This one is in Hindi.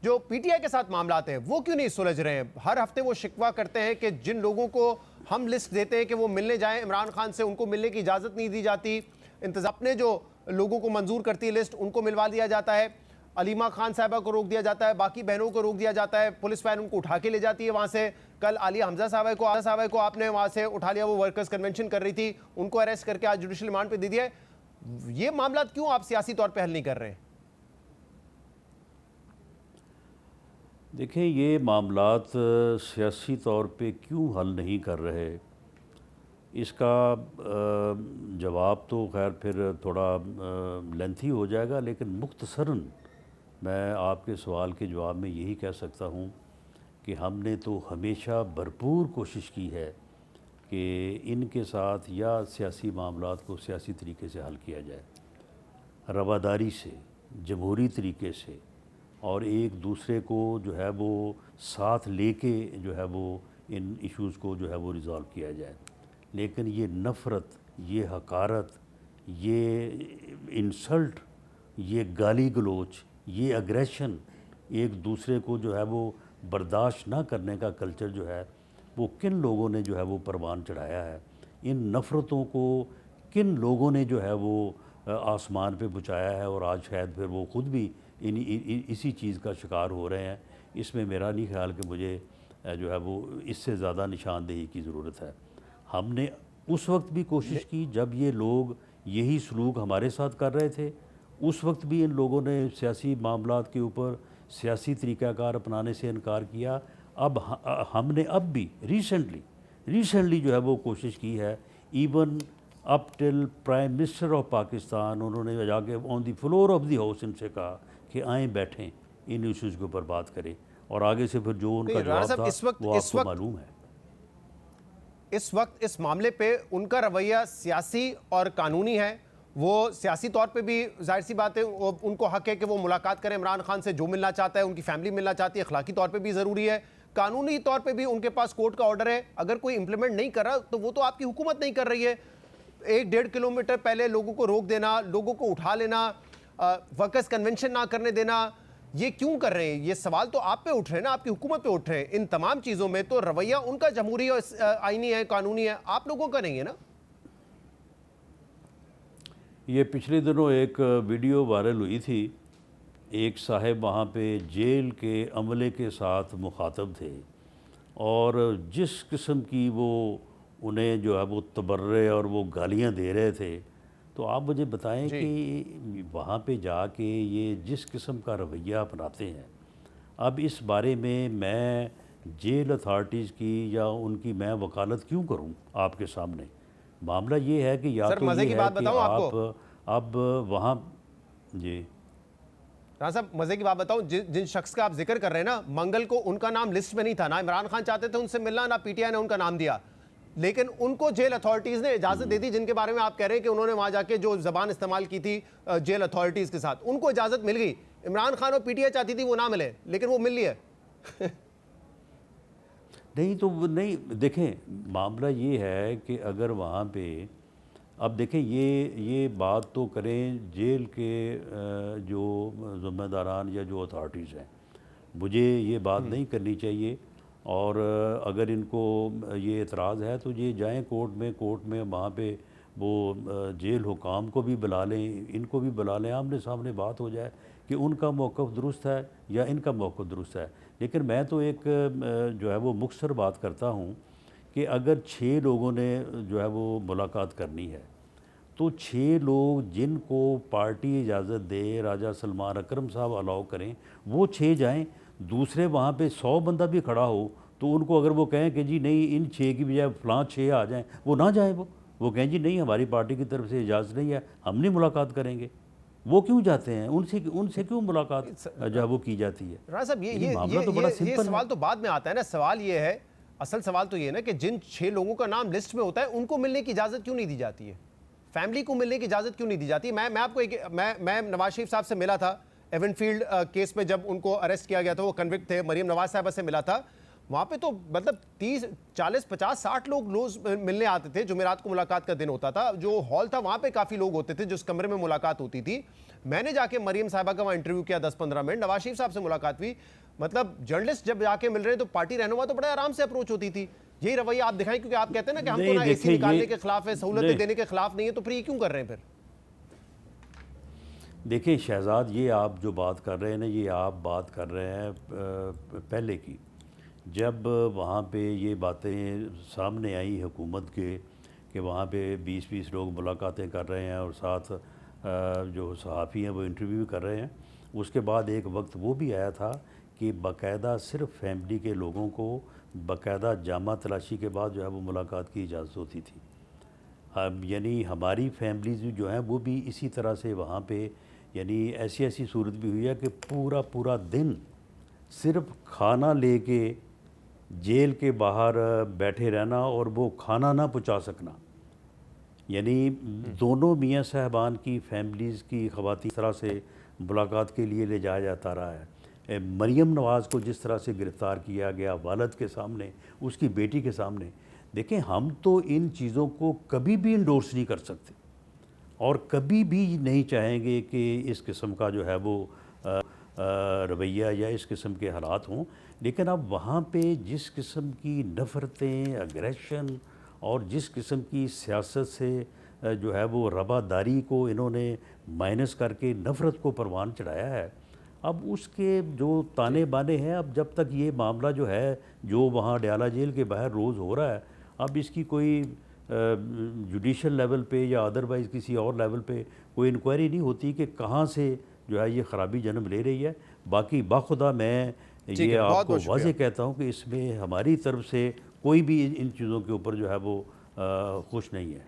जो पीटीआई के साथ मामला हैं वो क्यों नहीं सुलझ रहे हैं? हर हफ्ते वो शिकवा करते हैं कि जिन लोगों को हम लिस्ट देते हैं कि वो मिलने जाएं इमरान खान से, उनको मिलने की इजाजत नहीं दी जाती। इंतजाम ने जो लोगों को मंजूर करती है लिस्ट, उनको मिलवा दिया जाता है। अलीमा खान साहबा को रोक दिया जाता है, बाकी बहनों को रोक दिया जाता है, पुलिस वैन उनको उठा के ले जाती है वहां से। कल आलिया हमजा साहबा को आपने वहां से उठा लिया, वो वर्कर्स कन्वेंशन कर रही थी, उनको अरेस्ट करके आज जुडिशल रिमांड पे दे दिया है। ये मामला क्यों आप सियासी तौर पे हल नहीं कर रहे हैं? देखें, ये मामलात सियासी तौर पे क्यों हल नहीं कर रहे, इसका जवाब तो खैर फिर थोड़ा लेंथी हो जाएगा, लेकिन मुख्तसरन मैं आपके सवाल के जवाब में यही कह सकता हूँ कि हमने तो हमेशा भरपूर कोशिश की है कि इनके साथ या सियासी मामलात को सियासी तरीके से हल किया जाए, रवादारी से, जमहूरी तरीके से, और एक दूसरे को जो है वो साथ लेके जो है वो इन इश्यूज़ को जो है वो रिज़ॉल्व किया जाए। लेकिन ये नफ़रत, ये हकारत, ये इंसल्ट, ये गाली गलोच, ये अग्रेशन, एक दूसरे को जो है वो बर्दाश्त ना करने का कल्चर जो है वो किन लोगों ने जो है वो परवान चढ़ाया है। इन नफ़रतों को किन लोगों ने जो है वो आसमान पे पहुँचाया है, और आज शायद फिर वो ख़ुद भी इसी चीज़ का शिकार हो रहे हैं। इसमें मेरा नहीं ख्याल कि मुझे जो है वो इससे ज़्यादा निशानदेही की ज़रूरत है। हमने उस वक्त भी कोशिश की जब ये लोग यही सलूक हमारे साथ कर रहे थे, उस वक्त भी इन लोगों ने सियासी मामलात के ऊपर सियासी तरीक़ाकार अपनाने से इनकार किया। अब हमने अब भी रिसेंटली जो है वो कोशिश की है, even up till prime minister of Pakistan, उन्होंने जाके on the floor of the house इनसे कहा कि आएँ बैठें, इन इश्यूज़ के ऊपर बात करें, और आगे से फिर जो उनका जवाब था वो आपको मालूम है। इस वक्त इस मामले पे उनका रवैया सियासी और कानूनी है। वो सियासी तौर पे भी जाहिर सी बात है उनको हक है कि वो मुलाकात करें इमरान खान से, जो मिलना चाहता है, उनकी फैमिली मिलना चाहती है, अखलाकी तौर पे भी ज़रूरी है। कानूनी तौर पे भी उनके पास कोर्ट का ऑर्डर है, अगर कोई इंप्लीमेंट नहीं कर रहा तो वो तो आपकी हुकूमत नहीं कर रही है। 1-1.5 किलोमीटर पहले लोगों को रोक देना, लोगों को उठा लेना, वर्कर्स कन्वेंशन ना करने देना, ये क्यों कर रहे हैं? ये सवाल तो आप पे उठ रहे हैं ना, आपकी हुकूमत पे उठ रहे हैं। इन तमाम चीज़ों में तो रवैया उनका जमहूरी और आईनी है, कानूनी है, आप लोगों का नहीं है ना। ये पिछले दिनों एक वीडियो वायरल हुई थी, एक साहब वहाँ पे जेल के अमले के साथ मुखातब थे, और जिस किस्म की वो उन्हें जो है वो तबर्रे और वो गालियाँ दे रहे थे, तो आप मुझे बताएं कि वहाँ पे जाके ये जिस किस्म का रवैया अपनाते हैं, अब इस बारे में मैं जेल अथॉरिटीज़ की या उनकी मैं वकालत क्यों करूँ आपके सामने? मामला ये है कि या तो ये है कि आप अब वहाँ जी राना साहब, मजे की बात बताऊं, जिन शख्स का आप जिक्र कर रहे हैं ना, मंगल को उनका नाम लिस्ट में नहीं था ना, इमरान खान चाहते थे उनसे मिलना, ना पीटीआई ने उनका नाम दिया, लेकिन उनको जेल अथॉरिटीज़ ने इजाज़त दे दी, जिनके बारे में आप कह रहे हैं कि उन्होंने वहाँ जाके जो ज़बान इस्तेमाल की थी जेल अथॉरिटीज़ के साथ, उनको इजाज़त मिल गई। इमरान खान और पीटीआई चाहती थी वो ना मिले, लेकिन वो मिल लिया। नहीं तो नहीं, देखें मामला ये है कि अगर वहाँ पे अब देखें ये बात तो करें जेल के जो ज़िम्मेदारान या जो अथॉरिटीज़ हैं, मुझे ये बात नहीं करनी चाहिए। और अगर इनको ये एतराज़ है तो ये जाएं कोर्ट में वहाँ पे वो जेल हुकाम को भी बुला लें, इनको भी बुला लें, आमने सामने बात हो जाए कि उनका मौक़िफ़ दुरुस्त है या इनका मौक़िफ़ दुरुस्त है। लेकिन मैं तो एक जो है वो मुख्तसर बात करता हूँ कि अगर 6 लोगों ने जो है वो मुलाकात करनी है, तो 6 लोग जिनको पार्टी इजाज़त दे, राजा सलमान अकरम साहब अलाउ करें, वो 6 जाएँ। दूसरे वहाँ पे 100 बंदा भी खड़ा हो तो उनको अगर वो कहें कि जी नहीं इन 6 की बजाय फ़लाँ 6 आ जाएँ, वो ना जाएँ, वो कहें जी नहीं हमारी पार्टी की तरफ से इजाज़त नहीं है, हम नहीं मुलाकात करेंगे, वो क्यों जाते हैं? उनसे क्यों मुलाकात जो है वो की जाती है? राना साहब, ये सवाल तो बाद में आता है ना। सवाल ये है, असल सवाल तो ये है ना कि जिन 6 लोगों का नाम लिस्ट में होता है उनको मिलने की इजाज़त क्यों नहीं दी जाती है? फैमिली को मिलने की इजाज़त क्यों नहीं दी जाती? मैं आपको मैं नवाज शरीफ साहब से मिला था एवनफील्ड केस में, जब उनको अरेस्ट किया गया था, वो कन्विक्ट थे, मरीम नवाज साहबा से मिला था। वहां पे तो मतलब 30 40 50 60 लोग रोज मिलने आते थे। जुमेरात को मुलाकात का दिन होता था, जो हॉल था वहां पे काफी लोग होते थे, जिस कमरे में मुलाकात होती थी। मैंने जाके मरियम साहिबा का वहां इंटरव्यू किया 10-15 मिनट, नवाज शरीफ साहब से मुलाकात हुई। मतलब जर्नलिस्ट जब जाके मिल रहे हैं तो पार्टी रहनुमा तो बड़े आराम से अप्रोच होती थी। यही रवैया आप दिखाएं, क्योंकि आप कहते हैं ना कि हम तो नहीं ना एसी देखिए निकालने के खिलाफ है, सहूलतें नहीं देने के खिलाफ नहीं है, तो फिर ये क्यों कर रहे हैं फिर? देखिए शहजाद, ये आप जो बात कर रहे हैं ना, ये आप बात कर रहे हैं पहले की, जब वहाँ पे ये बातें सामने आई हुकूमत के कि वहाँ पे 20-20 लोग मुलाकातें कर रहे हैं और साथ जो सहाफ़ी हैं वो इंटरव्यू कर रहे हैं। उसके बाद एक वक्त वो भी आया था कि बाकायदा सिर्फ फैमिली के लोगों को बाकायदा जामा तलाशी के बाद जो है वो मुलाकात की इजाज़त होती थी। हम यानी हमारी फैमिलीज जो हैं वो भी इसी तरह से वहाँ पे, यानी ऐसी ऐसी सूरत भी हुई है कि पूरा पूरा दिन सिर्फ खाना लेके जेल के बाहर बैठे रहना और वो खाना ना पहुँचा सकना। यानी दोनों मियाँ साहबान की फैमिलीज़ की ख़वातीन इस तरह से मुलाकात के लिए ले जाया जाता रहा है। मरियम नवाज़ को जिस तरह से गिरफ़्तार किया गया वालिद के सामने, उसकी बेटी के सामने, देखें हम तो इन चीज़ों को कभी भी इंडोर्स नहीं कर सकते और कभी भी नहीं चाहेंगे कि इस किस्म का जो है वो रवैया या इस किस्म के हालात हों। लेकिन अब वहाँ पे जिस किस्म की नफ़रतें, अग्रेशन और जिस किस्म की सियासत से जो है वो रवादारी को इन्होंने माइनस करके नफ़रत को परवान चढ़ाया है, अब उसके जो ताने बाने हैं, अब जब तक ये मामला जो है जो वहाँ डयाला जेल के बाहर रोज़ हो रहा है, अब इसकी कोई जुडिशल लेवल पे या अदरवाइज़ किसी और लेवल पे कोई इंक्वायरी नहीं होती कि कहाँ से जो है ये ख़राबी जन्म ले रही है। बाकी बाखुदा मैं ठीक ये है, बहुत आपको बहुत शुक्रिया। वाज़ेह कहता हूँ कि इसमें हमारी तरफ से कोई भी इन चीज़ों के ऊपर जो है वो खुश नहीं है।